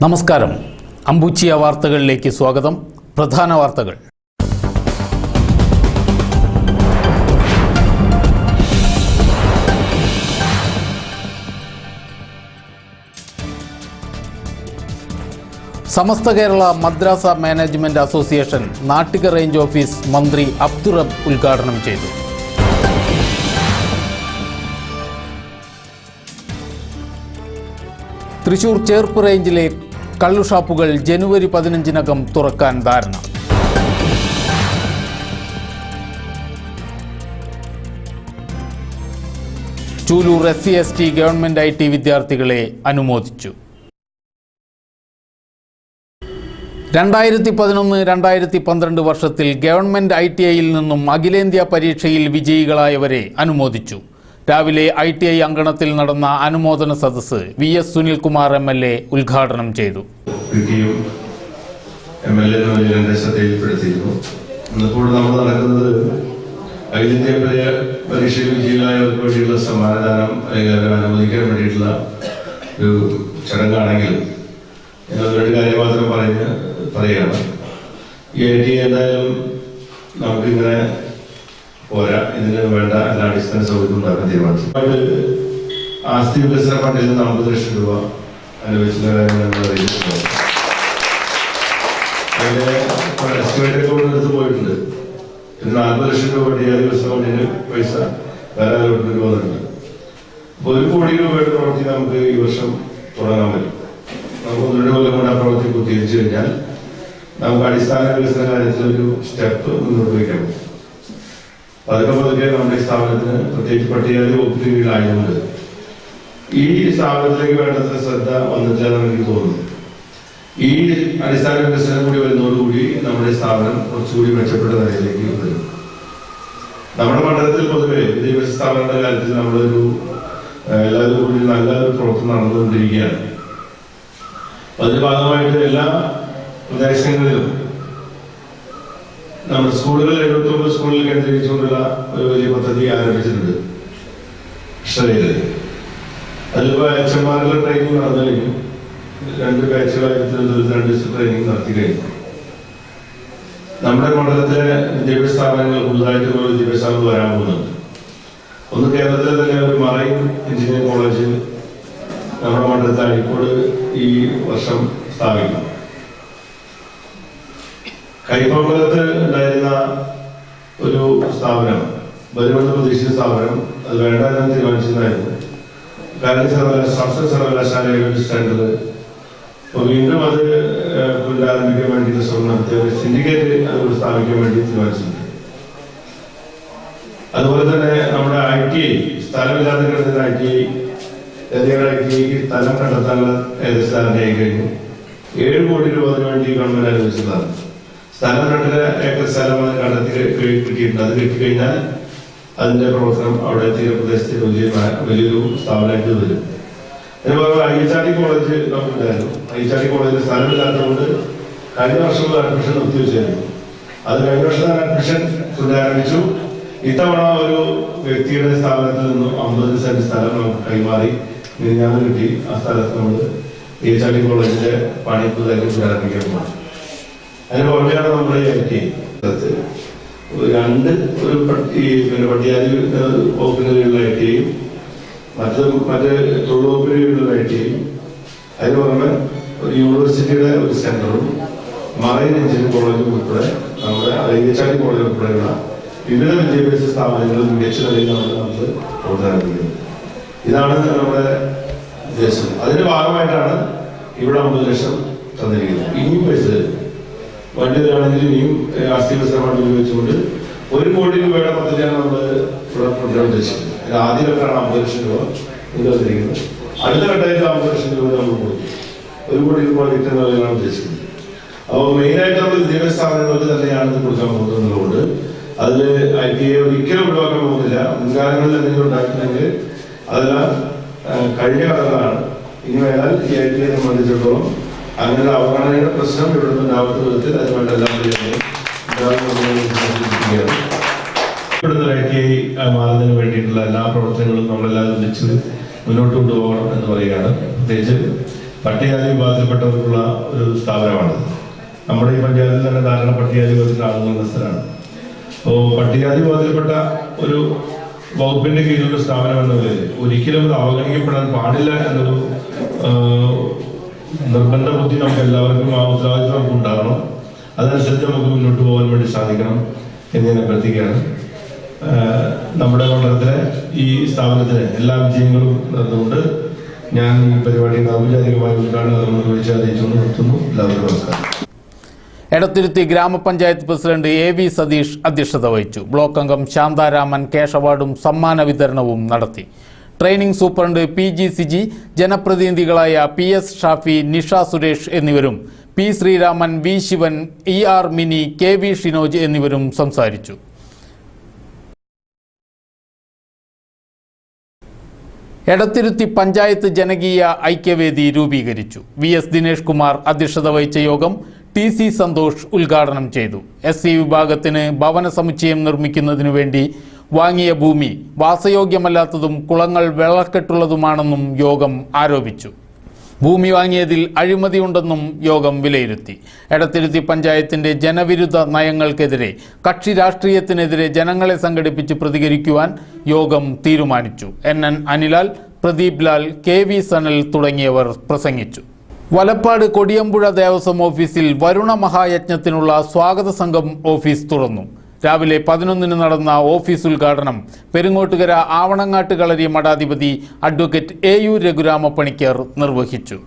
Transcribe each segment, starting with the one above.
നമസ്കാരം. അംബുച്ചിയ വാർത്തകളിലേക്ക് സ്വാഗതം. പ്രധാന വാർത്തകൾ. സമസ്ത കേരള മദ്രാസ management association Nattika range office മന്ത്രി അബ്ദുറബ് ഉദ്ഘാടനം ചെയ്തു. തൃശൂർ ചേർപ്പ് റേഞ്ചിലെ കള്ളുഷാപ്പുകൾ ജനുവരി 15-നകം തുറക്കാൻ ധാരണ. ചൂലൂർ SC/ST ഗവൺമെന്റ് IT വിദ്യാർത്ഥികളെ അനുമോദിച്ചു. 2011-2012 വർഷത്തിൽ ഗവൺമെന്റ് ITIയിൽ നിന്നും അഖിലേന്ത്യാ പരീക്ഷയിൽ വിജയികളായവരെ അനുമോദിച്ചു. രാവിലെ ITI അങ്കണത്തിൽ നടന്ന അനുമോദന സദസ്സ് VS സുനിൽകുമാർ MLA ഉദ്ഘാടനം ചെയ്തു. ഇന്നിപ്പോൾ നമ്മൾ നടക്കുന്നത് അഖിലേന്ത്യാ പരീക്ഷയിൽ വിജയികളായവർക്ക് വേണ്ടിയിട്ടുള്ള സമ്മാനദാനം അനുമോദിക്കാൻ വേണ്ടിയിട്ടുള്ള ഒരു ചടങ്ങാണെങ്കിലും ഞങ്ങൾ രണ്ട് കാര്യം മാത്രം പറയുകയാണ്. ഈ ITI എന്തായാലും നമുക്കിങ്ങനെ പോരാ, ഇതിന് വേണ്ട എല്ലാ അടിസ്ഥാന സൗകര്യം ഉണ്ടാക്കാൻ തീരുമാനിച്ചു. ആസ്തി വികസന ഫണ്ടിൽ നിന്ന് 50 ലക്ഷം രൂപ അനുവദിച്ച കാര്യം ഞങ്ങൾ അറിയിച്ചിട്ടുണ്ട്. അതിന്റെ എസ്റ്റിമേറ്റ് ഒക്കെ എടുത്ത് പോയിട്ടുണ്ട്. പിന്നെ 40 ലക്ഷം രൂപ DRI വികസന ഫണ്ടിന് പൈസ വേറെ വന്നിട്ടുണ്ട്. അപ്പോൾ 1 കോടി രൂപയുടെ പ്രവൃത്തി നമുക്ക് ഈ വർഷം തുടങ്ങാൻ പറ്റും. നമുക്ക് 1-2 കൊല്ലം കൊണ്ട് ആ പ്രവൃത്തി പൂർത്തീകരിച്ചു കഴിഞ്ഞാൽ നമുക്ക് അടിസ്ഥാന വികസന കാര്യത്തിൽ ഒരു സ്റ്റെപ്പ് മുന്നോട്ട് വയ്ക്കാൻ പറ്റും. പതുക്കെ നമ്മുടെ സ്ഥാപനത്തിന് പ്രത്യേകിച്ച് പട്ടികജാതി വകുപ്പിന് കീഴിലായതുകൊണ്ട് ഈ സ്ഥാപനത്തിലേക്ക് വേണ്ടത്ര ശ്രദ്ധ വന്നിട്ടില്ലെന്ന് എനിക്ക് തോന്നുന്നു. ഈ അടിസ്ഥാന വികസനം കൂടി വരുന്നതോടുകൂടി നമ്മുടെ സ്ഥാപനം കുറച്ചുകൂടി മെച്ചപ്പെട്ട നിലയിലേക്ക് വരും. നമ്മുടെ മണ്ഡലത്തിൽ പൊതുവെ വിദ്യാഭ്യാസ സ്ഥാപനങ്ങളുടെ കാര്യത്തിൽ നമ്മളൊരു എല്ലാവരും കൂടി നല്ലൊരു പ്രവർത്തനം നടന്നുകൊണ്ടിരിക്കുകയാണ്. അതിന്റെ ഭാഗമായിട്ട് എല്ലാ പ്രദേശങ്ങളിലും നമ്മുടെ സ്കൂളുകൾ 79 സ്കൂളുകൾ കേന്ദ്രീകരിച്ചുകൊണ്ടുള്ള ഒരു വലിയ പദ്ധതി ആരംഭിച്ചിട്ടുണ്ട്. കൃഷ്ണഗിരി അതിലിപ്പോൾ HMമാരുടെ ട്രെയിനിങ് നടന്നു കഴിഞ്ഞു. 2 ബാച്ചുകളായിട്ട് 2 ദിവസം ട്രെയിനിങ് നടത്തി കഴിഞ്ഞു. നമ്മുടെ മണ്ഡലത്തിലെ വിദ്യാഭ്യാസ സ്ഥാപനങ്ങൾ പുതുതായിട്ട് ഒരു വിദ്യാഭ്യാസ സ്ഥാപനങ്ങൾ വരാൻ പോകുന്നുണ്ട്. ഒന്ന് കേരളത്തിലെ തന്നെ ഒരു മറൈൻ എഞ്ചിനീയറിംഗ് കോളേജ് നമ്മുടെ മണ്ഡലത്തിൽ അഴീക്കോട് ഈ വർഷം സ്ഥാപിക്കും. കൈപ്പമ്പലത്ത് ഉണ്ടായിരുന്ന ഒരു സ്ഥാപനം വരുമെന്ന് പ്രതീക്ഷിച്ച സ്ഥാപനം അത് വേണ്ട എന്ന് തീരുമാനിച്ചതായിരുന്നു. കാരണം സംസ്കൃത സർവകലാശാലയുടെ സെന്റർ വീണ്ടും അത് പുനരാരംഭിക്കാൻ വേണ്ടിയിട്ട് ശ്രമം നടത്തിയ ഒരു സിൻഡിക്കേറ്റ് അത് സ്ഥാപിക്കാൻ വേണ്ടി തീരുമാനിച്ചിട്ടുണ്ട്. അതുപോലെ തന്നെ നമ്മുടെ ITI സ്ഥലമില്ലാതെ കിടന്ന ITIക്ക് സ്ഥലം കണ്ടെത്താനുള്ള ഏകദേശം ധാരണയായി കഴിഞ്ഞു. 7 കോടി രൂപ അതിനു വേണ്ടി ഗവൺമെന്റ് അനുവദിച്ചതാണ്. സ്ഥലം 2.5 ഏക്കർ സ്ഥലം കണ്ടെത്തി കിട്ടിയിട്ടുണ്ട്. അത് കിട്ടിക്കഴിഞ്ഞാൽ അതിന്റെ പ്രവർത്തനം അവിടെ തീരപ്രദേശത്ത് വലിയൊരു സ്ഥാപനമായിട്ട് വരും. അതുപോലെ IHRD കോളേജ് നമുക്കുണ്ടായിരുന്നു. IHRD കോളേജിൽ സ്ഥലമില്ലാത്തതുകൊണ്ട് കഴിഞ്ഞ വർഷം അഡ്മിഷൻ നിർത്തിവെച്ചായിരുന്നു. അത് കഴിഞ്ഞ വർഷം അഡ്മിഷൻ പുനരാരംഭിച്ചു. ഇത്തവണ ഒരു വ്യക്തിയുടെ സ്ഥാപനത്തിൽ നിന്നും 50 സെന്റ് സ്ഥലം നമുക്ക് കൈമാറി മിനിഞ്ഞാന്ന് കിട്ടി. ആ സ്ഥലത്ത് നമ്മൾ IHRD കോളേജിന്റെ പണി പുനരാരംഭിക്കാൻ പോകും. അതിന് പുറമെയാണ് നമ്മുടെ ITI ഒരു പട്ടികജാതി വകുപ്പിന് കീഴിലുള്ള ITIയും മറ്റേ തൊഴിൽ വകുപ്പിന് കീഴിലുള്ള ITIയും അതിന് പുറമെ ഒരു യൂണിവേഴ്സിറ്റിയുടെ ഒരു സെന്ററും മറൈൻ എഞ്ചിനീയറിംഗ് കോളേജും ഉൾപ്പെടെ നമ്മുടെ IHRD കോളേജ് ഉൾപ്പെടെയുള്ള വിവിധ വിദ്യാഭ്യാസ സ്ഥാപനങ്ങളും മികച്ച നിലയിലാണ് നമ്മൾ പ്രവർത്തനം. ഇതാണ് നമ്മുടെ ഉദ്ദേശം. അതിന്റെ ഭാഗമായിട്ടാണ് ഇവിടെ 50 ലക്ഷം തന്നിരിക്കുന്നത്. ഇനിയും പൈസ വണ്ടി വരികയാണെങ്കിൽ ഇനിയും ആസ്തി വികസന ഫണ്ട് ഉപയോഗിച്ചുകൊണ്ട് 1 കോടി രൂപയുടെ പദ്ധതിയാണ് നമ്മൾ ഇവിടെ കൊണ്ടുവരാൻ ഉദ്ദേശിക്കുന്നത്. ആദ്യ ഘട്ടമാണ് 50 ലക്ഷം രൂപ കൊണ്ടുവന്നിരിക്കുന്നത്. അടുത്ത ഘട്ടമായിട്ട് 50 ലക്ഷം രൂപ നമ്മൾ കൊടുക്കും. 1 കോടി രൂപ കിട്ടുന്നതാണ് ഉദ്ദേശിക്കുന്നത്. അപ്പോൾ മെയിനായിട്ട് നമ്മൾ വിദ്യാഭ്യാസ സ്ഥാപനങ്ങൾക്ക് തന്നെയാണ് ഇത് കൊടുക്കാൻ പോകുന്നതുകൊണ്ട് അതിൽ ITI ഒരിക്കലും ഒഴിവാക്കാൻ പോകുന്നില്ല. മുൻകാലങ്ങളിൽ എന്തെങ്കിലും ഉണ്ടായിട്ടുണ്ടെങ്കിൽ അതെല്ലാം കഴിഞ്ഞ കഥകളാണ്. ഇനി വേണാൽ ഈ ITI സംബന്ധിച്ചിടത്തോളം അങ്ങനെ അവഗണനയുടെ പ്രശ്നം ഇവിടെ നിന്ന് ഉണ്ടാവാത്ത വിധത്തിൽ അതുകൊണ്ട് എല്ലാം ഇവിടുന്ന് ITI മാറുന്നതിന് വേണ്ടിയിട്ടുള്ള എല്ലാ പ്രവർത്തനങ്ങളും നമ്മളെല്ലാം ഒന്നിച്ച് മുന്നോട്ട് കൊണ്ടുപോകണം എന്ന് പറയുകയാണ്. പ്രത്യേകിച്ച് പട്ടികജാതി വിഭാഗത്തിൽപ്പെട്ടവർക്കുള്ള ഒരു സ്ഥാപനമാണ്. നമ്മുടെ ഈ പഞ്ചായത്തിൽ തന്നെ ധാരാളം പട്ടികജാതി വിഭാഗത്തിൽ ആളുകളുള്ള സ്ഥലമാണ്. അപ്പോൾ പട്ടികജാതി വിഭാഗത്തിൽപ്പെട്ട ഒരു വകുപ്പിന്റെ കീഴിലുള്ള സ്ഥാപനം എന്ന നിലയിൽ ഒരിക്കലും അത് അവഗണിക്കപ്പെടാൻ പാടില്ല എന്നൊരു നിർബന്ധ ബുദ്ധി നമുക്ക് എല്ലാവർക്കും ആ ഉത്തരവാദിത്വം നമുക്ക് ഉണ്ടാകണം. അതനുസരിച്ച് നമുക്ക് മുന്നോട്ട് പോകാൻ വേണ്ടി സാധിക്കണം എന്ന് ഞാൻ അഭ്യർത്ഥിക്കുകയാണ്. നമ്മുടെ മണ്ഡലത്തിലെ ഈ സ്ഥാപനത്തിന് എല്ലാ വിജയങ്ങളും നേർന്നുകൊണ്ട് ഞാൻ ഈ പരിപാടിയുടെ ഔപചാരികമായ ഉദ്ഘാടനം നിർവഹിച്ച് അറിയിച്ചുകൊണ്ട് നിർത്തുന്നു. എല്ലാവർക്കും നമസ്കാരം. എടത്തിരുത്തി ഗ്രാമപഞ്ചായത്ത് പ്രസിഡന്റ് AV സതീഷ് അധ്യക്ഷത വഹിച്ചു. ബ്ലോക്ക് അംഗം ശാന്താരാമൻ ക്യാഷ് അവാർഡും സമ്മാന വിതരണവും നടത്തി. ട്രെയിനിംഗ് സൂപ്രണ്ട് PG സിജി, ജനപ്രതിനിധികളായ PS ഷാഫി, നിഷ സുരേഷ് എന്നിവരും P Sreeraman, V Sivan, ER Mini, KV Shinoj എന്നിവരും സംസാരിച്ചു. എടത്തിരുത്തി പഞ്ചായത്ത് ജനകീയ ഐക്യവേദി രൂപീകരിച്ചു. VS ദിനേഷ് കുമാർ അധ്യക്ഷത വഹിച്ച യോഗം TC സന്തോഷ് ഉദ്ഘാടനം ചെയ്തു. SC വിഭാഗത്തിന് ഭവന സമുച്ചയം നിർമ്മിക്കുന്നതിനു വേണ്ടി വാങ്ങിയ ഭൂമി വാസയോഗ്യമല്ലാത്തതും കുളങ്ങൾ വെള്ളക്കെട്ടുള്ളതുമാണെന്നും യോഗം ആരോപിച്ചു. ഭൂമി വാങ്ങിയതിൽ അഴിമതിയുണ്ടെന്നും യോഗം വിലയിരുത്തി. എടത്തിരുത്തി പഞ്ചായത്തിന്റെ ജനവിരുദ്ധ നയങ്ങൾക്കെതിരെ, കക്ഷി രാഷ്ട്രീയത്തിനെതിരെ ജനങ്ങളെ സംഘടിപ്പിച്ച് പ്രതികരിക്കുവാൻ യോഗം തീരുമാനിച്ചു. NN അനിലാൽ, പ്രദീപ് ലാൽ, KV സനൽ തുടങ്ങിയവർ പ്രസംഗിച്ചു. വലപ്പാട് കൊടിയമ്പുഴ ദേവസ്വം ഓഫീസിൽ വരുണ മഹായജ്ഞത്തിനുള്ള സ്വാഗത സംഘം ഓഫീസ് തുറന്നു. രാവിലെ 11-ന് നടന്ന ഓഫീസ് ഉദ്ഘാടനം പെരുങ്ങോട്ടുകര ആവണങ്ങാട്ട് കളരി മഠാധിപതി അഡ്വക്കേറ്റ് AU രഘുരാമപ്പണിക്കർ നിർവഹിച്ചു.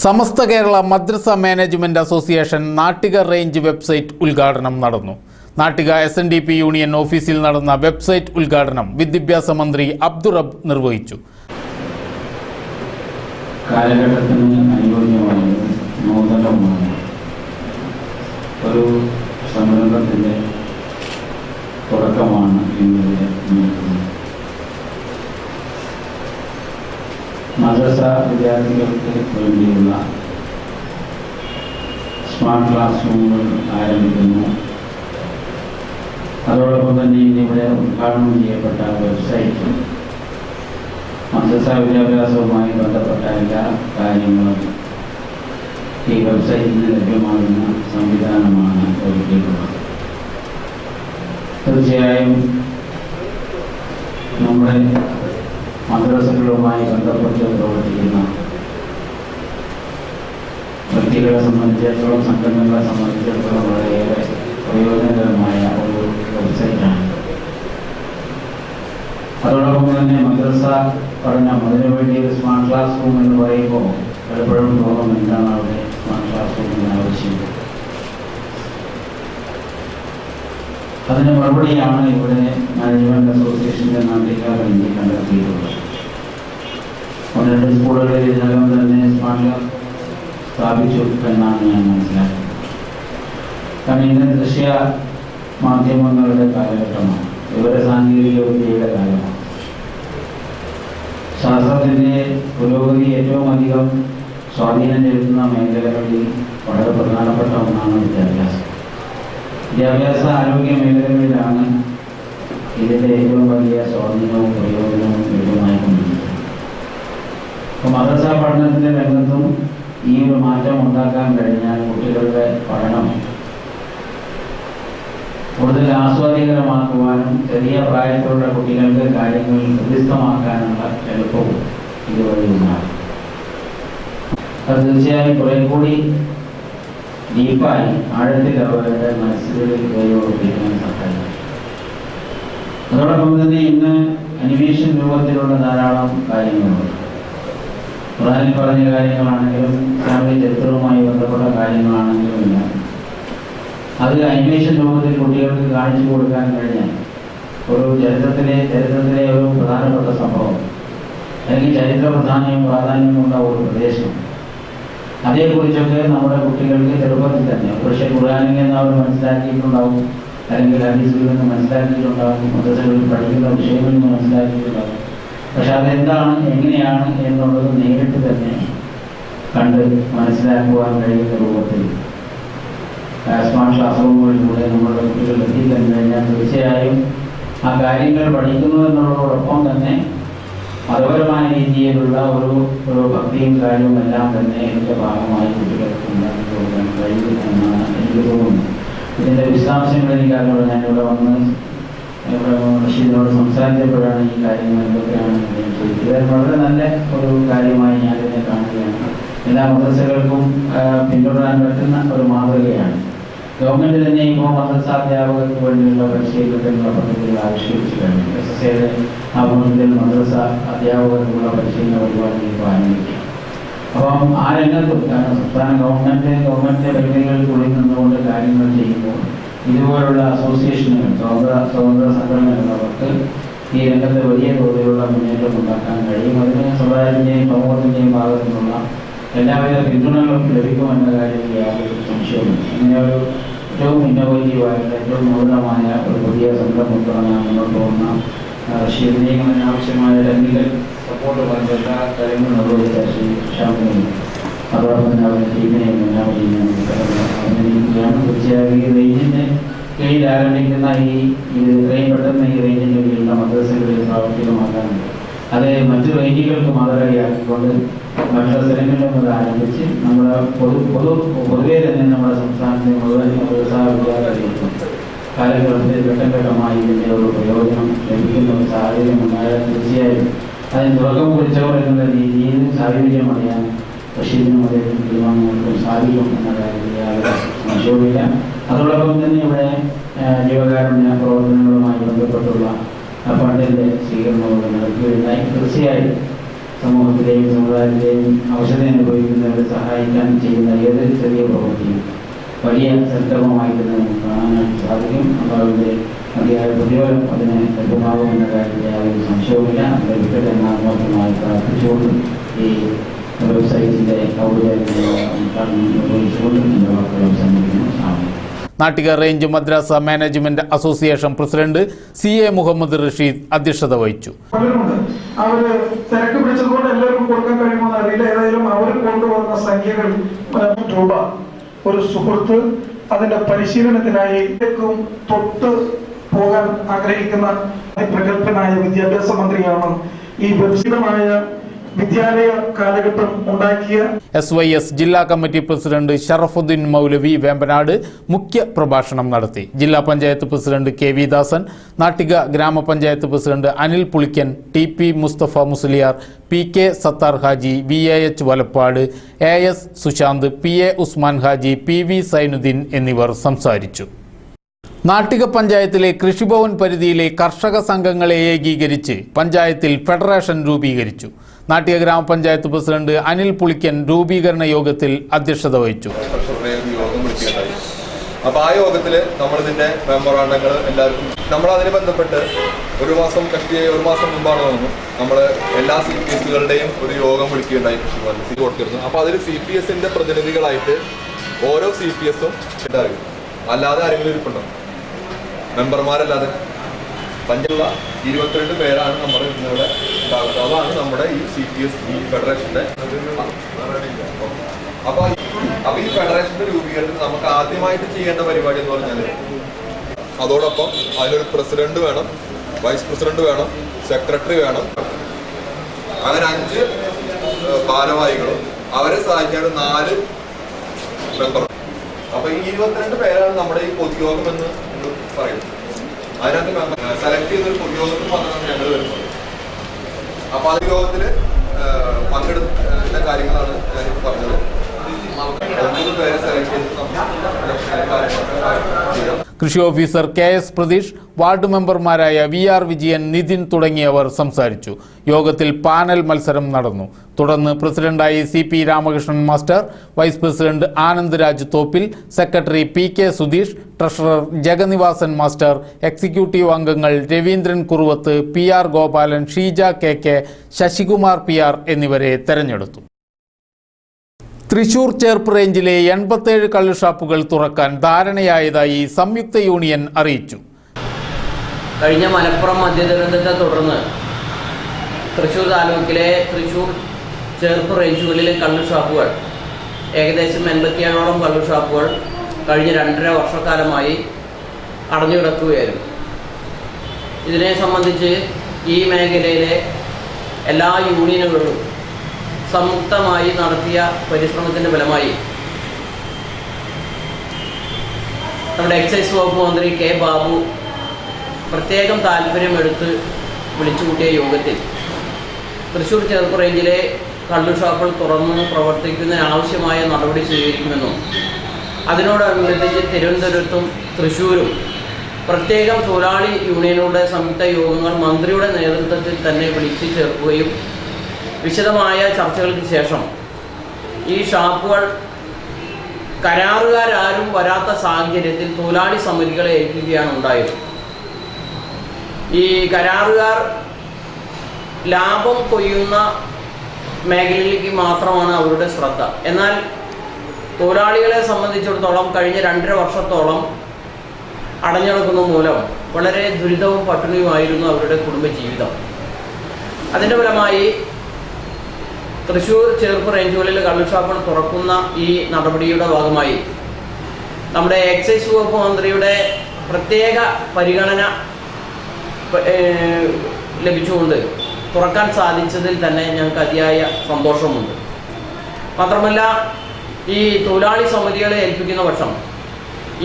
Samastha Kerala Madrasa management association Nattika range website ഉദ്ഘാടനം നടന്നു. നാട്ടിക SNDP യൂണിയൻ ഓഫീസിൽ നടന്ന വെബ്സൈറ്റ് ഉദ്ഘാടനം വിദ്യാഭ്യാസ മന്ത്രി അബ്ദുറബ് നിർവഹിച്ചു. കാലഘട്ടത്തിന് അനുയോജ്യമായ നൂതനമായ ഒരു സംരംഭത്തിൻ്റെ തുടക്കമാണ് ഇന്നിവിടെ നടക്കുന്നത്. മദ്രസ വിദ്യാർത്ഥികൾക്ക് വേണ്ടിയുള്ള സ്മാർട്ട് ക്ലാസ് റൂമുകൾ ആരംഭിക്കുന്നു. അതോടൊപ്പം തന്നെ ഇന്നിവിടെ ഉദ്ഘാടനം ചെയ്യപ്പെട്ട വെബ്സൈറ്റ് മദ്രസ വിദ്യാഭ്യാസവുമായി ബന്ധപ്പെട്ട എല്ലാ കാര്യങ്ങളും ഈ വെബ്സൈറ്റിൽ ലഭ്യമാകുന്ന സംവിധാനമാണ് ഒരുക്കിയിട്ടുള്ളത്. തീർച്ചയായും നമ്മുടെ മദ്രസകളുമായി ബന്ധപ്പെട്ട് പ്രവർത്തിക്കുന്ന വ്യക്തികളെ സംബന്ധിച്ചിടത്തോളം, സംഘടനകളെ സംബന്ധിച്ചിടത്തോളം വളരെയേറെ പ്രയോജനകരമായ ഒരു വെബ്സൈറ്റാണ്. അതോടൊപ്പം തന്നെ മദ്രസ പഠനം, അതിനുവേണ്ടി ഒരു സ്മാർട്ട് ക്ലാസ് റൂം എന്ന് പറയുമ്പോൾ പലപ്പോഴും തോന്നും എന്താണ് അവിടെ സ്മാർട്ട് ക്ലാസ് റൂമിന് ആവശ്യം. അതിന് മറുപടിയാണ് ഇവിടെ മാനേജ്മെന്റ് അസോസിയേഷന്റെ നാട്ടിക്കാർ വേണ്ടി കണ്ടെത്തിയിട്ടുള്ളത്. 1-2 സ്കൂളുകളിൽ ഇതിനകം തന്നെ സ്മാർട്ട് ക്ലാസ് സ്ഥാപിച്ചു എന്നാണ് ഞാൻ മനസ്സിലാക്കുന്നത്. കാരണം ഇന്ന് ദൃശ്യ മാധ്യമങ്ങളുടെ കാലഘട്ടമാണ്, വിവര സാങ്കേതിക വിദ്യയുടെ കാലമാണ്. ശാസ്ത്രത്തിൻ്റെ പുരോഗതി ഏറ്റവും അധികം സ്വാധീനം ചെലുത്തുന്ന മേഖലകളിൽ വളരെ പ്രധാനപ്പെട്ട ഒന്നാണ് വിദ്യാഭ്യാസം. വിദ്യാഭ്യാസ ആരോഗ്യ മേഖലകളിലാണ് ഇതിൻ്റെ ഏറ്റവും വലിയ സ്വാധീനവും പ്രയോജനവും ലഭ്യമായിക്കൊണ്ടിരിക്കുന്നത്. അപ്പോൾ മദ്രസ പഠനത്തിൻ്റെ രംഗത്തും ഈ ഒരു മാറ്റം ഉണ്ടാക്കാൻ കഴിഞ്ഞാൽ കുട്ടികളുടെ പഠനം കൂടുതൽ ആസ്വാദികരമാക്കുവാനും ചെറിയ പ്രായത്തിലുള്ള കുട്ടികൾക്ക് കാര്യങ്ങൾ ഹൃദിസ്ഥമാക്കാനുള്ള എളുപ്പവും ഇതുവഴി ഉണ്ടാകും. അത് തീർച്ചയായും കുറെ കൂടി ഡീപ്പായി ആഴത്തിൽ അവരുടെ മനസ്സുകളിൽ കയറിപ്പിക്കാൻ സഹായിക്കും. അതോടൊപ്പം തന്നെ ഇന്ന് അനിമേഷൻ രൂപത്തിലുള്ള ധാരാളം കാര്യങ്ങളുണ്ട്. ഖുർആനിൽ പറഞ്ഞ കാര്യങ്ങളാണെങ്കിലും ഇസ്ലാമിക ചരിത്രവുമായി ബന്ധപ്പെട്ട കാര്യങ്ങളാണെങ്കിലും എല്ലാം അത് അനിമേഷൻ രൂപത്തിൽ കുട്ടികൾക്ക് കാണിച്ചു കൊടുക്കാൻ കഴിഞ്ഞാൽ ഒരു ചരിത്രത്തിലെ ഒരു പ്രധാനപ്പെട്ട സംഭവം അല്ലെങ്കിൽ ചരിത്ര പ്രാധാന്യമുള്ള ഒരു പ്രദേശം, അതേക്കുറിച്ചൊക്കെ നമ്മുടെ കുട്ടികൾക്ക് ചെറുപ്പത്തിൽ തന്നെ, പക്ഷേ ഖുർആനിൽ നിന്ന് അവർ മനസ്സിലാക്കിയിട്ടുണ്ടാവും, അല്ലെങ്കിൽ ഹദീസിൽ നിന്ന് മനസ്സിലാക്കിയിട്ടുണ്ടാവും, മദ്രസകളിൽ പഠിക്കുന്ന വിഷയങ്ങളിൽ നിന്ന് മനസ്സിലാക്കിയിട്ടുണ്ടാവും. പക്ഷെ അതെന്താണ്, എങ്ങനെയാണ് എന്നുള്ളത് നേരിട്ട് തന്നെ കണ്ട് മനസ്സിലാക്കുവാൻ കഴിയുന്ന രൂപത്തിൽ സ്മാർട്ട് ക്ലാസ് റൂമുകളിലൂടെ നമ്മുടെ കുട്ടികൾ എത്തിക്കഴിഞ്ഞു കഴിഞ്ഞാൽ തീർച്ചയായും ആ കാര്യങ്ങൾ പഠിക്കുന്നു എന്നുള്ളതോടൊപ്പം തന്നെ മതപരമായ രീതിയിലുള്ള ഒരു ഭക്തിയും കാര്യവും എല്ലാം തന്നെ ഇതിൻ്റെ ഭാഗമായി കുട്ടികൾക്ക് ഉണ്ടാക്കി കൊടുക്കാൻ കഴിയും എന്നാണ് എനിക്ക് തോന്നുന്നത്. ഇതിൻ്റെ വിശദാംശങ്ങൾ എനിക്കറിഞ്ഞുള്ളൂ. ഞാനിവിടെ വന്ന് റഷീദിനോട് സംസാരിച്ചപ്പോഴാണ് ഈ കാര്യങ്ങൾ എന്തൊക്കെയാണ് ചോദിച്ചത്. വളരെ നല്ല ഒരു കാര്യമായി ഞാനിതിനെ കാണുകയാണ്. എല്ലാ മദ്രസകൾക്കും പിന്തുടരാൻ പറ്റുന്ന ഒരു മാതൃകയാണ്. ഗവൺമെൻറ് തന്നെ ഇപ്പോൾ മദ്രസാധ്യാപകർക്ക് വേണ്ടിയുള്ള പരിശീലനത്തിനുള്ള പദ്ധതികൾ ആവിഷ്കരിച്ചു കഴിഞ്ഞു. SSAയുടെ ആഭിമുഖ്യത്തിൽ മദ്രസ അധ്യാപകർക്കുള്ള പരിശീലന പരിപാടി ഇപ്പോൾ ആരംഭിക്കും. അപ്പം ആ രംഗത്തും കാരണം സംസ്ഥാന ഗവൺമെൻറ് പരിധികൾക്കുള്ളിൽ നിന്നുകൊണ്ട് കാര്യങ്ങൾ ചെയ്യുമ്പോൾ ഇതുപോലുള്ള അസോസിയേഷനുകൾ സ്വതന്ത്ര സംഘടനകൾ അവർക്ക് ഈ രംഗത്ത് വലിയ തോതിലുള്ള മുന്നേറ്റം ഉണ്ടാക്കാൻ കഴിയും. അതിന് സമുദായത്തിൻ്റെയും സമൂഹത്തിൻ്റെയും ഭാഗത്തു നിന്നുള്ള എല്ലാവിധ പിന്തുണകളും ലഭിക്കുമെന്ന കാര്യത്തിൽ യാതൊരു സംശയവുമില്ല. ഇങ്ങനെ ഒരു ഏറ്റവും ഇന്നോവേറ്റീവായിട്ട് ഏറ്റവും നൂതനമായ ഒരു പുതിയ സംരംഭം തുടങ്ങാൻ മുന്നോട്ട് പോകുന്ന റഷീദിനെയും അതിനാവശ്യമായ ടെക്നിക്കൽ സപ്പോർട്ട് പറഞ്ഞ എല്ലാ കാര്യങ്ങളും നിർവഹിച്ച ശ്രീ ഷാമിനെയും അതോടൊപ്പം തന്നെ അവരുടെ ടീമിനെയും എല്ലാവരെയും അഭിനന്ദിക്കുകയാണ്. തീർച്ചയായും ഈ റേഞ്ചിൻ്റെ കീഴിൽ ആരംഭിക്കുന്ന ഇത് എത്രയും പെട്ടെന്ന് ഈ റേഞ്ചിൻ്റെ കീഴിലുള്ള മദ്രസകളിൽ പ്രാവർത്തികമാക്കാനുണ്ട്. അത് മറ്റു റേഞ്ചുകൾക്ക് മാതൃകയാക്കിക്കൊണ്ട് മറ്റുള്ള സ്ഥലങ്ങളിലും അത് ആരംഭിച്ച് നമ്മുടെ പൊതുവെ തന്നെ നമ്മുടെ സംസ്ഥാനത്തെ മുഴുവൻ മദ്രസാ വിദ്യാലയങ്ങൾക്കും കാലഘട്ടത്തിൽ ഘട്ടഘട്ടമായി ഇതിൻ്റെ ഒരു പ്രയോജനം ലഭിക്കുന്ന ഒരു സാഹചര്യം ഉണ്ടായാൽ തീർച്ചയായും അതിന് തുടക്കം കുറിച്ചവർ എന്നുള്ള രീതിയിൽ സാഹചര്യം അറിയാൻ റഷീദിനും അദ്ദേഹം തീരുമാനങ്ങൾക്കും സാധിക്കും എന്ന കാര്യത്തിൽ യാതൊരു സംശയവുമില്ല. അതോടൊപ്പം തന്നെ ഇവിടെ ജീവകാരുണ്യ പ്രവർത്തനങ്ങളുമായി ബന്ധപ്പെട്ടുള്ള ഫണ്ടിൻ്റെ സ്വീകരണവും നടക്കുകയുണ്ടായി. തീർച്ചയായും സമൂഹത്തിലെയും സമുദായത്തിലെയും അവശത അനുഭവിക്കുന്നവരെ സഹായിക്കാൻ ചെയ്യുന്ന ഏതൊരു ചെറിയ പ്രവൃത്തിയും വലിയ സൽക്കർമ്മമായി തന്നെ നമുക്ക് കാണാനായിട്ട് സാധിക്കും. അപ്പോൾ അതിൻ്റെ മതിയായ പ്രതിഫലം അതിന് ലഭ്യമാകുമെന്ന കാര്യത്തിൽ യാതൊരു സംശയവുമില്ല. അത് ലഭിക്കട്ടെ എന്ന് ആത്മാർത്ഥമായി പ്രാർത്ഥിച്ചുകൊണ്ട് ഈ വെബ്സൈറ്റിൻ്റെ ഔപചാരികമായ ഉദ്ഘാടനം നിർവഹിച്ചുകൊണ്ട് എൻ്റെ വാക്കുകൾ അവസാനിപ്പിക്കുന്നു. Nattika range Madrasa management association president CA Muhammad Rasheed അധ്യക്ഷത വഹിച്ചു. അവര് തിരക്ക് പിടിച്ചതുകൊണ്ട് എല്ലാവർക്കും കൊടുക്കാൻ കഴിയുമോ അറിയില്ല. ഏതായാലും അവർ കൊണ്ടുവന്ന സംഖ്യകൾ രൂപ ഒരു സുഹൃത്ത് അതിന്റെ പരിശീലനത്തിനായി തൊട്ട് പോകാൻ ആഗ്രഹിക്കുന്ന പ്രഗത്ഭനായ വിദ്യാഭ്യാസ മന്ത്രിയാണ് ഈ വികസിതമായ വിദ്യാലയ കാലഘട്ടം ഉണ്ടാക്കിയ SYS ജില്ലാ കമ്മിറ്റി പ്രസിഡന്റ് ഷറഫുദ്ദീൻ മൗലവി വേമ്പനാട് മുഖ്യ പ്രഭാഷണം നടത്തി. ജില്ലാ panchayat president KV Dasan, Nattika grama panchayat president Anil Pulikkan, TP Musthafa Musliyar, PK Sathar Haji, VAH Valappad, AS Sushanth, PA Usman Haji, PV Sainudheen എന്നിവർ സംസാരിച്ചു. നാട്ടിക പഞ്ചായത്തിലെ കൃഷിഭവൻ പരിധിയിലെ കർഷക സംഘങ്ങളെ ഏകീകരിച്ച് പഞ്ചായത്തിൽ ഫെഡറേഷൻ രൂപീകരിച്ചു. നാട്ടിക ഗ്രാമപഞ്ചായത്ത് പ്രസിഡന്റ് അനിൽ പുളിക്കൻ രൂപീകരണ യോഗത്തിൽ അധ്യക്ഷത വഹിച്ചു. അപ്പോൾ ആ യോഗത്തിൽ നമ്മളിതിൻ്റെ മെമ്മോറാണ്ടങ്ങൾ എല്ലാവർക്കും നമ്മളതിന് ബന്ധപ്പെട്ട് ഒരു മാസം മുമ്പാണ് തോന്നുന്നു നമ്മൾ എല്ലാ CPSകളുടെയും ഒരു യോഗം വിളിക്കുകയുണ്ടായി കൃഷിഭവനിൽ കൊടുത്തിരുന്നു. അപ്പോൾ അതിൽ CPSന്റെ പ്രതിനിധികളായിട്ട് ഓരോ CPSഉം ഉണ്ടാകും. അല്ലാതെ ആരെങ്കിലും ഇരിപ്പുണ്ടോ? മെമ്പർമാരല്ലാതെ പഞ്ചുള്ള 22 പേരാണ് നമ്മുടെ ഇന്നിവിടെ ഉണ്ടാകുന്നത്. അതാണ് നമ്മുടെ ഈ CPS ഈ ഫെഡറേഷന്റെ. അപ്പൊ ഈ ഫെഡറേഷന്റെ രൂപീകരണത്തിൽ നമുക്ക് ആദ്യമായിട്ട് ചെയ്യേണ്ട പരിപാടി എന്ന് പറഞ്ഞാൽ അതോടൊപ്പം അതിനൊരു പ്രസിഡന്റ് വേണം, വൈസ് പ്രസിഡന്റ് വേണം, സെക്രട്ടറി വേണം, അങ്ങനെ 5 ഭാരവാഹികളും അവരെ സഹായിക്കാൻ 4 മെമ്പർ. അപ്പൊ ഈ 22 പേരാണ് നമ്മുടെ ഈ പൊതുയോഗം എന്ന് പറയുന്നത്. അതിനകത്ത് സെലക്ട് ചെയ്തൊരു പൊതുയോഗത്തിൽ മാത്രമാണ് ഞങ്ങൾ വരുന്നത്. അപ്പൊ ആ യോഗത്തിൽ പങ്കെടുത്ത കാര്യങ്ങളാണ് ഞാനിപ്പോൾ പറഞ്ഞത്. 9 പേരെ സെലക്ട് ചെയ്ത് കൃഷി ഓഫീസർ KS പ്രതീഷ്, വാർഡ് മെമ്പർമാരായ VR വിജയൻ, നിതിൻ തുടങ്ങിയവർ സംസാരിച്ചു. യോഗത്തിൽ പാനൽ മത്സരം നടന്നു. തുടർന്ന് പ്രസിഡന്റായി CP Ramakrishnan master, vice president Anand Raj Thoppil, secretary PK Sudheesh, treasurer Jagannivasan master, executive അംഗങ്ങൾ Raveendran Kuruvath, PR Gopalan, Sheeja KK, Sasikumar PR എന്നിവരെ തെരഞ്ഞെടുത്തു. തൃശൂർ ചേർപ്പ് റേഞ്ചിലെ 87 കള്ളുഷാപ്പുകൾ തുറക്കാൻ ധാരണയായതായി സംയുക്ത യൂണിയൻ അറിയിച്ചു. കഴിഞ്ഞ മലപ്പുറം മദ്യദുരന്തത്തെ തുടർന്ന് തൃശൂർ താലൂക്കിലെ തൃശൂർ ചേർപ്പ് റേഞ്ചുകളിലെ കള്ളുഷാപ്പുകൾ ഏകദേശം 87ഓളം കള്ളുഷാപ്പുകൾ കഴിഞ്ഞ 2.5 വർഷക്കാലമായി അടഞ്ഞു കിടക്കുകയായിരുന്നു. ഇതിനെ സംബന്ധിച്ച് ഈ മേഖലയിലെ എല്ലാ യൂണിയനുകളും സംയുക്തമായി നടത്തിയ പരിശ്രമത്തിൻ്റെ ഫലമായി നമ്മുടെ എക്സൈസ് വകുപ്പ് മന്ത്രി കെ ബാബു പ്രത്യേകം താല്പര്യമെടുത്ത് വിളിച്ചുകൂട്ടിയ യോഗത്തിൽ തൃശ്ശൂർ ചെറുപ്പ് റേഞ്ചിലെ കള്ളു ഷാപ്പുകൾ തുറന്ന് പ്രവർത്തിക്കുന്നതിനാവശ്യമായ നടപടി സ്വീകരിക്കുമെന്നും അതിനോടനുബന്ധിച്ച് തിരുവനന്തപുരത്തും തൃശ്ശൂരും പ്രത്യേകം തൊഴിലാളി യൂണിയനുകളുടെ സംയുക്ത യോഗങ്ങൾ മന്ത്രിയുടെ നേതൃത്വത്തിൽ തന്നെ വിളിച്ചു ചേർക്കുകയും വിശദമായ ചർച്ചകൾക്ക് ശേഷം ഈ ഷാപ്പുകൾ കരാറുകാരും വരാത്ത സാഹചര്യത്തിൽ തൊഴിലാളി സമിതികളെ ഏൽപ്പിക്കുകയാണ് ഉണ്ടായത്. ഈ കരാറുകാർ ലാഭം കൊയ്യുന്ന മേഖലയിലേക്ക് മാത്രമാണ് അവരുടെ ശ്രദ്ധ. എന്നാൽ തൊഴിലാളികളെ സംബന്ധിച്ചിടത്തോളം കഴിഞ്ഞ 2.5 വർഷത്തോളം അടഞ്ഞെടുക്കുന്ന മൂലം വളരെ ദുരിതവും പട്ടിണിയുമായിരുന്നു അവരുടെ കുടുംബജീവിതം. അതിൻ്റെ ഫലമായി തൃശ്ശൂർ ചെറുപ്പ് റേഞ്ചുകളിൽ കള്ളുഷാപ്പുകൾ തുറക്കുന്ന ഈ നടപടിയുടെ ഭാഗമായി നമ്മുടെ എക്സൈസ് വകുപ്പ് മന്ത്രിയുടെ പ്രത്യേക പരിഗണന ലഭിച്ചുകൊണ്ട് തുറക്കാൻ സാധിച്ചതിൽ തന്നെ ഞങ്ങൾക്ക് അതിയായ സന്തോഷമുണ്ട്. മാത്രമല്ല, ഈ തൊഴിലാളി സമിതികളെ ഏൽപ്പിക്കുന്ന പക്ഷം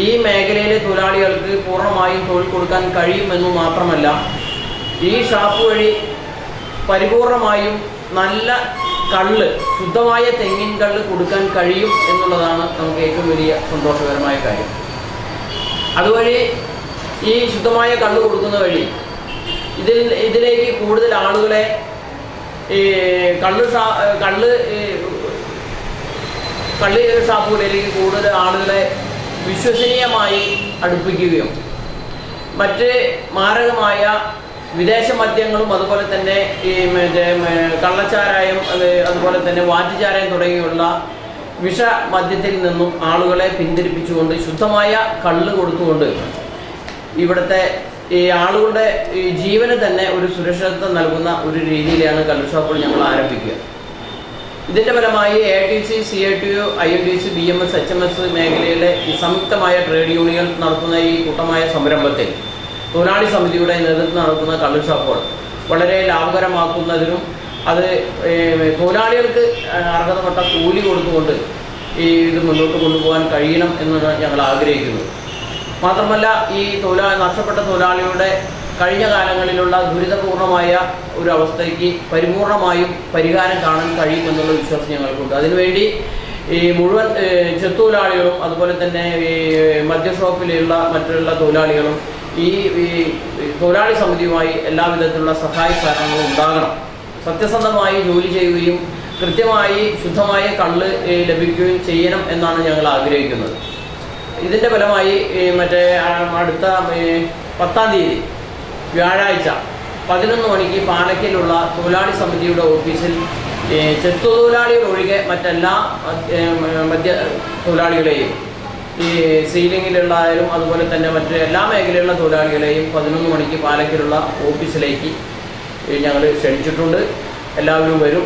ഈ മേഖലയിലെ തൊഴിലാളികൾക്ക് പൂർണ്ണമായും തൊഴിൽ കൊടുക്കാൻ കഴിയുമെന്നു മാത്രമല്ല, ഈ ഷാപ്പ് വഴി പരിപൂർണമായും നല്ല കള്ള്, ശുദ്ധമായ തെങ്ങിൻ കള്ള് കൊടുക്കാൻ കഴിയും എന്നുള്ളതാണ് നമുക്ക് ഏറ്റവും വലിയ സന്തോഷകരമായ കാര്യം. അതുവഴി ഈ ശുദ്ധമായ കള്ള് കൊടുക്കുന്ന വഴി ഇതിലേക്ക് കൂടുതൽ ആളുകളെ ഈ കള്ള് ഷാപ്പുകളിലേക്ക് കൂടുതൽ ആളുകളെ വിശ്വസനീയമായി അടുപ്പിക്കുകയും മറ്റ് മാരകമായ വിദേശ മദ്യങ്ങളും അതുപോലെ തന്നെ ഈ കള്ളച്ചാരായം, അതുപോലെ തന്നെ വാറ്റുചാരായം തുടങ്ങിയുള്ള വിഷമദ്യത്തിൽ നിന്നും ആളുകളെ പിന്തിരിപ്പിച്ചുകൊണ്ട് ശുദ്ധമായ കള്ള് കൊടുത്തുകൊണ്ട് ഇവിടുത്തെ ഈ ആളുകളുടെ ഈ ജീവന് തന്നെ ഒരു സുരക്ഷിതത്വം നൽകുന്ന ഒരു രീതിയിലാണ് കള്ള് ഷാപ്പുകൾ ഞങ്ങൾ ആരംഭിക്കുക. ഇതിൻ്റെ ഫലമായി AITC, CITU, INTC, BMS, HMS മേഖലയിലെ ഈ സംയുക്തമായ ട്രേഡ് യൂണിയൻ നടത്തുന്ന ഈ കൂട്ടമായ സംരംഭത്തിൽ തൊഴിലാളി സമിതിയുടെ നേതൃത്വം നടക്കുന്ന കള്ള് ഷാപ്പുകൾ വളരെ ലാഭകരമാക്കുന്നതിനും അത് തൊഴിലാളികൾക്ക് അർഹതപ്പെട്ട കൂലി കൊടുത്തുകൊണ്ട് ഇത് മുന്നോട്ട് കൊണ്ടുപോകാൻ കഴിയണം എന്നാണ് ഞങ്ങൾ ആഗ്രഹിക്കുന്നത്. മാത്രമല്ല, ഈ നഷ്ടപ്പെട്ട തൊഴിലാളികളുടെ കഴിഞ്ഞ കാലങ്ങളിലുള്ള ദുരിതപൂർണമായ ഒരു അവസ്ഥയ്ക്ക് പരിപൂർണമായും പരിഹാരം കാണാൻ കഴിയുമെന്നുള്ള വിശ്വാസം ഞങ്ങൾക്കുണ്ട്. അതിനുവേണ്ടി ഈ മുഴുവൻ ചെത്തൊഴിലാളികളും അതുപോലെ തന്നെ ഈ മദ്യഷോപ്പിലുള്ള മറ്റുള്ള തൊഴിലാളികളും ഈ തൊഴിലാളി സമിതിയുമായി എല്ലാവിധത്തിലുള്ള സഹായ സഹകരണങ്ങളും ഉണ്ടാകണം. സത്യസന്ധമായി ജോലി ചെയ്യുകയും കൃത്യമായി ശുദ്ധമായ കള്ള് ലഭിക്കുകയും ചെയ്യണം എന്നാണ് ഞങ്ങൾ ആഗ്രഹിക്കുന്നത്. ഇതിൻ്റെ ഫലമായി അടുത്ത 10-ാം തീയതി വ്യാഴാഴ്ച 11 മണിക്ക് പാലക്കലുള്ള തൊഴിലാളി സമിതിയുടെ ഓഫീസിൽ ചെത്തൊഴിലാളികൾ ഒഴികെ മറ്റെല്ലാ മദ്യ തൊഴിലാളികളെയും ഈ സീലിങ്ങിലുള്ളതായാലും അതുപോലെ തന്നെ മറ്റ് എല്ലാ മേഖലയിലുള്ള തൊഴിലാളികളെയും 11 മണിക്ക് പാലക്കലുള്ള ഓഫീസിലേക്ക് ഞങ്ങൾ ക്ഷണിച്ചിട്ടുണ്ട്. എല്ലാവരും വരും.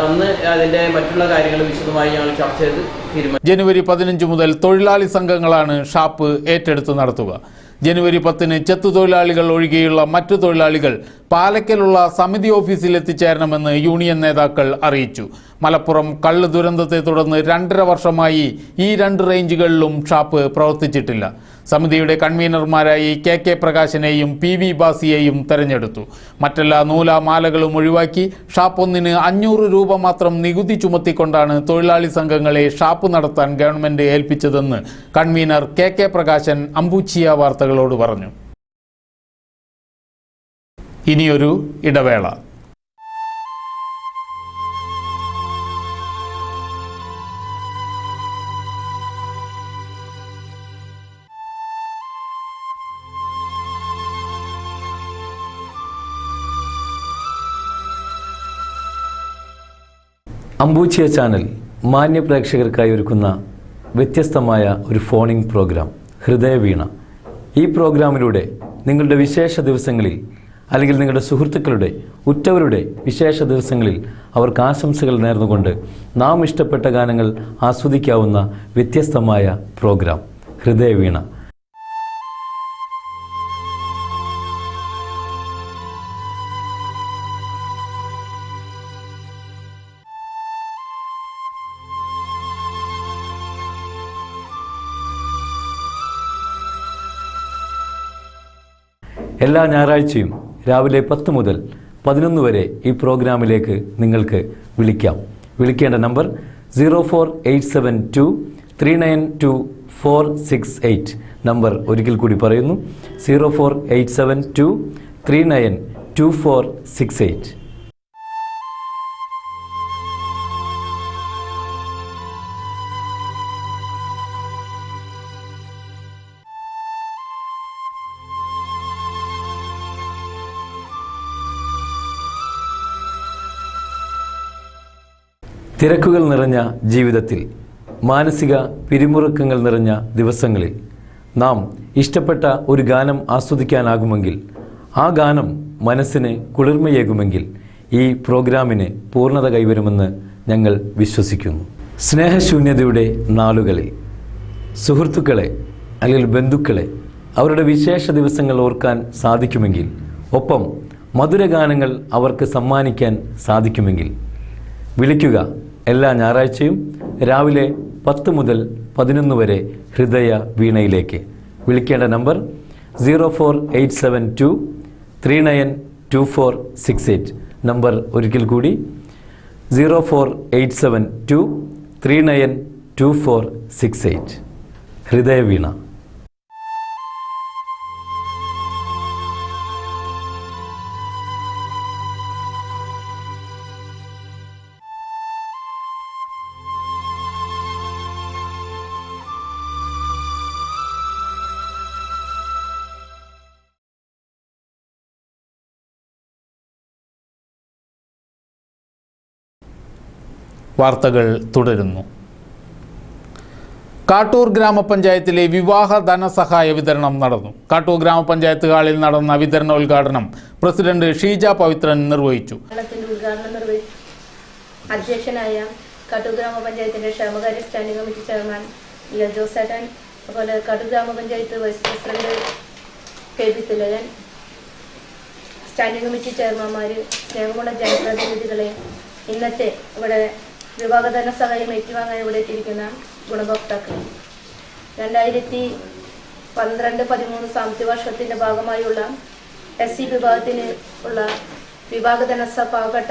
അന്ന് അതിൻ്റെ മറ്റുള്ള കാര്യങ്ങൾ വിശദമായി ഞങ്ങൾ ചർച്ച ചെയ്ത് തീരുമാനിക്കും. ജനുവരി 15 മുതൽ തൊഴിലാളി സംഘങ്ങളാണ് ഷാപ്പ് ഏറ്റെടുത്ത് നടത്തുക. ജനുവരി 10-ന് ചെത്തുതൊഴിലാളികൾ ഒഴികെയുള്ള മറ്റു തൊഴിലാളികൾ പാലക്കലുള്ള സമിതി ഓഫീസിൽ എത്തിച്ചേരണമെന്ന് യൂണിയൻ നേതാക്കൾ അറിയിച്ചു. മലപ്പുറം കള്ള് ദുരന്തത്തെ തുടർന്ന് 2.5 വർഷമായി ഈ 2 റേഞ്ചുകളിലും ഷാപ്പ് പ്രവർത്തിച്ചിട്ടില്ല. സമിതിയുടെ കൺവീനർമാരായി KK പ്രകാശനെയും PV ബാസിയെയും തെരഞ്ഞെടുത്തു. മറ്റെല്ലാ നൂലാമാലകളും ഒഴിവാക്കി ഷാപ്പ് ഒന്നിന് 500 രൂപ മാത്രം നികുതി ചുമത്തിക്കൊണ്ടാണ് തൊഴിലാളി സംഘങ്ങളെ ഷാപ്പ് നടത്താൻ ഗവൺമെന്റ് ഏൽപ്പിച്ചതെന്ന് കൺവീനർ KK പ്രകാശൻ അമ്പൂച്ചിയ വാർത്തകളോട് പറഞ്ഞു. ഇനിയൊരു ഇടവേള. അമ്പൂച്ചിയ ചാനൽ മാന്യ പ്രേക്ഷകർക്കായി ഒരുക്കുന്ന വ്യത്യസ്തമായ ഒരു ഫോണിംഗ് പ്രോഗ്രാം ഹൃദയവീണ. ഈ പ്രോഗ്രാമിലൂടെ നിങ്ങളുടെ വിശേഷ ദിവസങ്ങളിൽ അല്ലെങ്കിൽ നിങ്ങളുടെ സുഹൃത്തുക്കളുടെ ഉറ്റവരുടെ വിശേഷ ദിവസങ്ങളിൽ അവർക്ക് ആശംസകൾ നേർന്നുകൊണ്ട് നാം ഇഷ്ടപ്പെട്ട ഗാനങ്ങൾ ആസ്വദിക്കാവുന്ന വ്യത്യസ്തമായ പ്രോഗ്രാം ഹൃദയവീണ. എല്ലാ ഞായറാഴ്ചയും രാവിലെ 10 മുതൽ 11 വരെ ഈ പ്രോഗ്രാമിലേക്ക് നിങ്ങൾക്ക് വിളിക്കാം. വിളിക്കേണ്ട നമ്പർ 04872392468. നമ്പർ ഒരിക്കൽ കൂടി പറയുന്നു, 04872392468. തിരക്കുകൾ നിറഞ്ഞ ജീവിതത്തിൽ, മാനസിക പിരിമുറുക്കങ്ങൾ നിറഞ്ഞ ദിവസങ്ങളിൽ നാം ഇഷ്ടപ്പെട്ട ഒരു ഗാനം ആസ്വദിക്കാനാകുമെങ്കിൽ, ആ ഗാനം മനസ്സിന് കുളിർമയേകുമെങ്കിൽ ഈ പ്രോഗ്രാമിന് പൂർണ്ണത കൈവരുമെന്ന് ഞങ്ങൾ വിശ്വസിക്കുന്നു. സ്നേഹശൂന്യതയുടെ നാളുകളിൽ സുഹൃത്തുക്കളെ അല്ലെങ്കിൽ ബന്ധുക്കളെ അവരുടെ വിശേഷ ദിവസങ്ങൾ ഓർക്കാൻ സാധിക്കുമെങ്കിൽ, ഒപ്പം മധുരഗാനങ്ങൾ അവർക്ക് സമ്മാനിക്കാൻ സാധിക്കുമെങ്കിൽ വിളിക്കുക. എല്ലാ ഞായറാഴ്ചയും രാവിലെ 10 മുതൽ 11 വരെ ഹൃദയ വീണയിലേക്ക്. വിളിക്കേണ്ട നമ്പർ 04872392468. നമ്പർ ഒരിക്കൽ കൂടി 04872392468. ഹൃദയ വീണ. വാർത്തകൾ തുടരുന്നു. കാട്ടൂർ ഗ്രാമപഞ്ചായത്തിലെ വിവാഹ ധനസഹായ വിതരണം നടന്നു. കാട്ടൂർ ഗ്രാമപഞ്ചായത്ത് ഹാളിൽ നടന്ന വിതരണോദ്ഘാടനം പ്രസിഡന്റ് ഷീജ പവിത്രൻ നിർവഹിച്ചു. അധ്യക്ഷനായ കാട്ടൂർ ഗ്രാമപഞ്ചായത്തിന്റെ ക്ഷേമകാര്യ സ്റ്റാൻഡിംഗ് കമ്മിറ്റി ചെയർമാൻ ജോസേട്ടൻ, അതുപോലെ കാട്ടൂർ ഗ്രാമപഞ്ചായത്ത് vice president KB Thilakan, standing committee ചെയർമാൻമാർ, സ്നേഹമുള്ള ജനപ്രതിനിധികളെ, ഇന്നത്തെ ഇവിടെ വിവാഹ ധനസഹായം ഏറ്റുവാങ്ങാൻ ഇവിടെ എത്തിയിരിക്കുന്ന ഗുണഭോക്താക്കളെ, 2012-13 സാമ്പത്തിക വർഷത്തിന്റെ ഭാഗമായുള്ള SC വിഭാഗത്തിന് ഉള്ള വിവാഹ പാവപ്പെട്ട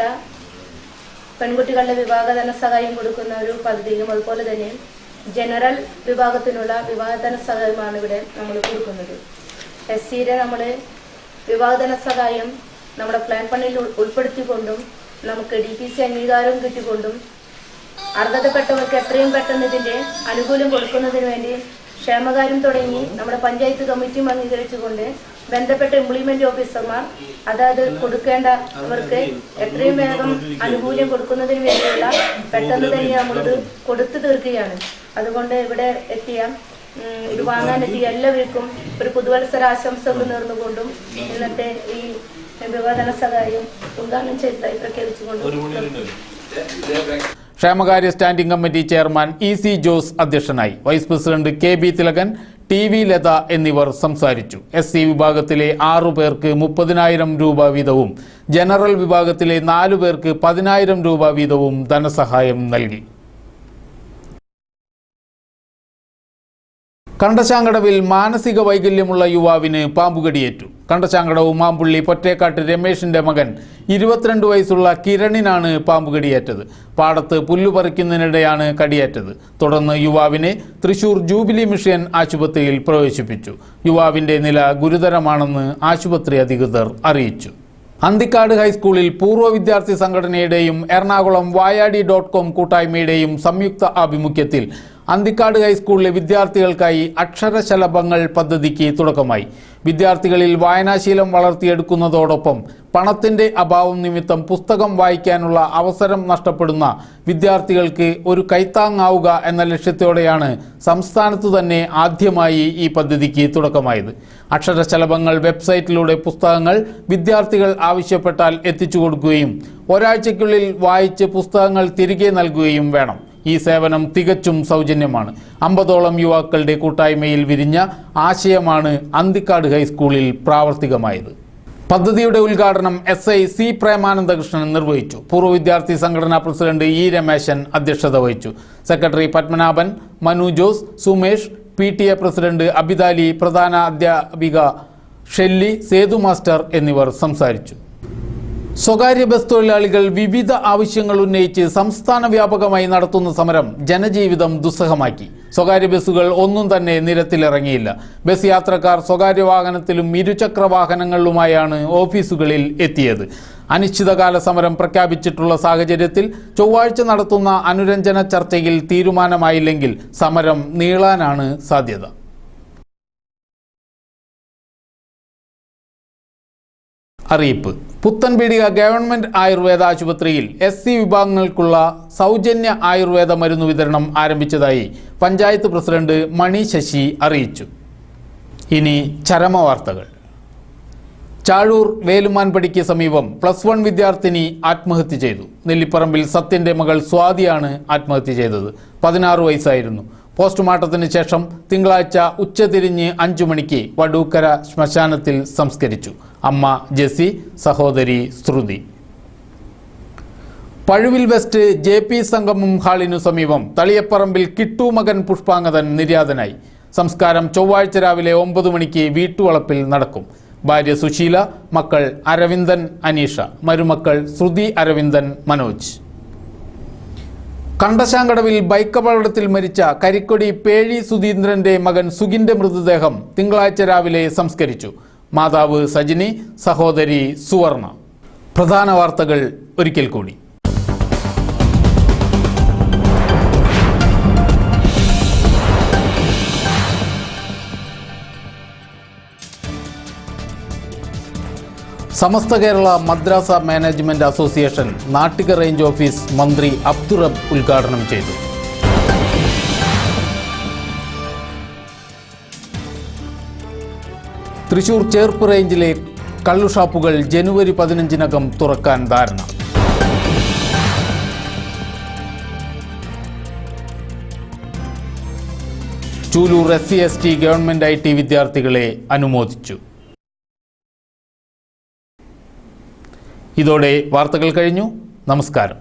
പെൺകുട്ടികളുടെ വിവാഹ ധനസഹായം കൊടുക്കുന്ന ഒരു പദ്ധതിയും, അതുപോലെ തന്നെ ജനറൽ വിഭാഗത്തിനുള്ള വിവാഹ ധനസഹായമാണ് ഇവിടെ നമ്മൾ കൊടുക്കുന്നത്. SCയുടെ നമ്മൾ വിവാഹ ധനസഹായം നമ്മുടെ പ്ലാൻ ഫണ്ടിൽ ഉൾപ്പെടുത്തിക്കൊണ്ടും നമുക്ക് DPC അംഗീകാരവും കിട്ടിക്കൊണ്ടും അർഹതപ്പെട്ടവർക്ക് എത്രയും പെട്ടെന്ന് ഇതിന്റെ ആനുകൂല്യം കൊടുക്കുന്നതിന് വേണ്ടി ക്ഷേമകാര്യം തുടങ്ങി നമ്മുടെ പഞ്ചായത്ത് കമ്മിറ്റിയും അംഗീകരിച്ചുകൊണ്ട് ബന്ധപ്പെട്ട ഇംപ്ലിമെന്റ് ഓഫീസർമാർ അതായത് കൊടുക്കേണ്ടവർക്ക് എത്രയും വേഗം ആനുകൂല്യം കൊടുക്കുന്നതിന് വേണ്ടിയുള്ള പെട്ടെന്ന് തന്നെ നമ്മളിത് കൊടുത്തു തീർക്കുകയാണ്. അതുകൊണ്ട് ഇവിടെ എത്തിയ ഇത് വാങ്ങാനെത്തിയ എല്ലാവർക്കും ഒരു പുതുവത്സര ആശംസകൾ നേർന്നുകൊണ്ടും ഇന്നത്തെ ഈ വിവാഹ ധനസഹായം ഉദ്ഘാടനം ചെയ്തതായി പ്രഖ്യാപിച്ചുകൊണ്ടും ക്ഷേമകാര്യ standing committee chairman EC Jose അധ്യക്ഷനായി. Vice president KB Thilakan, TV Latha എന്നിവർ സംസാരിച്ചു. SC വിഭാഗത്തിലെ 6 പേർക്ക് 30,000 രൂപ വീതവും ജനറൽ വിഭാഗത്തിലെ 4 പേർക്ക് 10,000 രൂപ വീതവും ധനസഹായം നൽകി. കണ്ടശാങ്കടവിൽ മാനസിക വൈകല്യമുള്ള യുവാവിന് പാമ്പുകടിയേറ്റു. കണ്ടശാങ്കടവ് മാമ്പുള്ളി പൊറ്റേക്കാട്ട് രമേഷിന്റെ മകൻ 22 വയസ്സുള്ള കിരണിനാണ് പാമ്പുകടിയേറ്റത്. പാടത്ത് പുല്ലു പറിക്കുന്നതിനിടെയാണ് കടിയേറ്റത്. തുടർന്ന് യുവാവിനെ തൃശൂർ ജൂബിലി മിഷൻ ആശുപത്രിയിൽ പ്രവേശിപ്പിച്ചു. യുവാവിന്റെ നില ഗുരുതരമാണെന്ന് ആശുപത്രി അധികൃതർ അറിയിച്ചു. അന്തിക്കാട് ഹൈസ്കൂളിൽ പൂർവ്വ വിദ്യാർത്ഥി സംഘടനയുടെയും എറണാകുളം വായാടി.com കൂട്ടായ്മയുടെയും സംയുക്ത ആഭിമുഖ്യത്തിൽ അന്തിക്കാട് ഹൈസ്കൂളിലെ വിദ്യാർത്ഥികൾക്കായി അക്ഷരശലഭങ്ങൾ പദ്ധതിക്ക് തുടക്കമായി. വിദ്യാർത്ഥികളിൽ വായനാശീലം വളർത്തിയെടുക്കുന്നതോടൊപ്പം പണത്തിന്റെ അഭാവം നിമിത്തം പുസ്തകം വായിക്കാനുള്ള അവസരം നഷ്ടപ്പെടുന്ന വിദ്യാർത്ഥികൾക്ക് ഒരു കൈത്താങ്ങാവുക എന്ന ലക്ഷ്യത്തോടെയാണ് സംസ്ഥാനത്തു തന്നെ ആദ്യമായി ഈ പദ്ധതിക്ക് തുടക്കമായത്. അക്ഷരശലഭങ്ങൾ വെബ്സൈറ്റിലൂടെ പുസ്തകങ്ങൾ വിദ്യാർത്ഥികൾ ആവശ്യപ്പെട്ടാൽ എത്തിച്ചു കൊടുക്കുകയും ഒരാഴ്ചയ്ക്കുള്ളിൽ വായിച്ച് പുസ്തകങ്ങൾ തിരികെ നൽകുകയും വേണം. ഈ സേവനം തികച്ചും സൗജന്യമാണ്. 50ഓളം യുവാക്കളുടെ കൂട്ടായ്മയിൽ വിരിഞ്ഞ ആശയമാണ് അന്തിക്കാട് ഹൈസ്കൂളിൽ പ്രാവർത്തികമായത്. പദ്ധതിയുടെ ഉദ്ഘാടനം SI C പ്രേമാനന്ദകൃഷ്ണൻ നിർവഹിച്ചു. പൂർവ്വ വിദ്യാർത്ഥി സംഘടനാ പ്രസിഡന്റ് E രമേശൻ അധ്യക്ഷത വഹിച്ചു. Secretary Padmanabhan, Manu Jose, Sumesh, PTA president Abidali, പ്രധാന അധ്യാപിക ഷെല്ലി, സേതു മാസ്റ്റർ എന്നിവർ സംസാരിച്ചു. സ്വകാര്യ ബസ് തൊഴിലാളികൾ വിവിധ ആവശ്യങ്ങൾ ഉന്നയിച്ച് സംസ്ഥാന വ്യാപകമായി നടത്തുന്ന സമരം ജനജീവിതം ദുസ്സഹമാക്കി. സ്വകാര്യ ബസ്സുകൾ ഒന്നും തന്നെ നിരത്തിലിറങ്ങിയില്ല. ബസ് യാത്രക്കാർ സ്വകാര്യ വാഹനത്തിലും ഇരുചക്ര വാഹനങ്ങളിലുമായാണ് ഓഫീസുകളിൽ എത്തിയത്. അനിശ്ചിതകാല സമരം പ്രഖ്യാപിച്ചിട്ടുള്ള സാഹചര്യത്തിൽ ചൊവ്വാഴ്ച നടത്തുന്ന അനുരഞ്ജന ചർച്ചയിൽ തീരുമാനമായില്ലെങ്കിൽ സമരം നീളാനാണ് സാധ്യത. അറിയിപ്പ്. പുത്തൻപീടിക ഗവൺമെന്റ് ആയുർവേദ ആശുപത്രിയിൽ SC വിഭാഗങ്ങൾക്കുള്ള സൗജന്യ ആയുർവേദ മരുന്ന് വിതരണം ആരംഭിച്ചതായി പഞ്ചായത്ത് പ്രസിഡന്റ് മണി ശശി അറിയിച്ചു. ഇനി ചരമവാർത്തകൾ. ചാഴൂർ വേലുമാൻപടിക്ക് സമീപം +1 വിദ്യാർത്ഥിനി ആത്മഹത്യ ചെയ്തു. നെല്ലിപ്പറമ്പിൽ സത്യന്റെ മകൾ സ്വാതിയാണ് ആത്മഹത്യ ചെയ്തത്. 16 വയസ്സായിരുന്നു. പോസ്റ്റ്മോർട്ടത്തിന് ശേഷം തിങ്കളാഴ്ച ഉച്ചതിരിഞ്ഞ് 5 മണിക്ക് വടൂക്കര ശ്മശാനത്തിൽ സംസ്കരിച്ചു. അമ്മ ജെസി, സഹോദരി ശ്രുതി. പഴുവിൽ വെസ്റ്റ് JP സംഗമം ഹാളിനു സമീപം തളിയപ്പറമ്പിൽ കിട്ടു മകൻ പുഷ്പാംഗതൻ നിര്യാതനായി. സംസ്കാരം ചൊവ്വാഴ്ച രാവിലെ 9 മണിക്ക് വീട്ടുവളപ്പിൽ നടക്കും. ഭാര്യ സുശീല, മക്കൾ അരവിന്ദൻ, അനീഷ, മരുമക്കൾ ശ്രുതി, അരവിന്ദൻ, മനോജ്. കണ്ടശാങ്കടവിൽ ബൈക്ക് അപകടത്തിൽ മരിച്ച കരിക്കൊടി പേഴി സുധീന്ദ്രന്റെ മകൻ സുഗിന്റെ മൃതദേഹം തിങ്കളാഴ്ച രാവിലെ സംസ്കരിച്ചു. മാതാവ് സജിനി, സഹോദരി സുവർണ. പ്രധാന വാർത്തകൾ ഒരിക്കൽ കൂടി. സമസ്ത കേരള മദ്രാസ management association Nattika range office മന്ത്രി അബ്ദുറബ് ഉദ്ഘാടനം ചെയ്തു. തൃശൂർ ചേർപ്പ് റേഞ്ചിലെ കള്ളുഷാപ്പുകൾ ജനുവരി 15-നകം തുറക്കാൻ ധാരണ. ചൂലൂർ SC/ST ഗവൺമെന്റ് IT വിദ്യാർത്ഥികളെ അനുമോദിച്ചു. ഇതോടെ വാർത്തകൾ കഴിഞ്ഞു. നമസ്കാരം.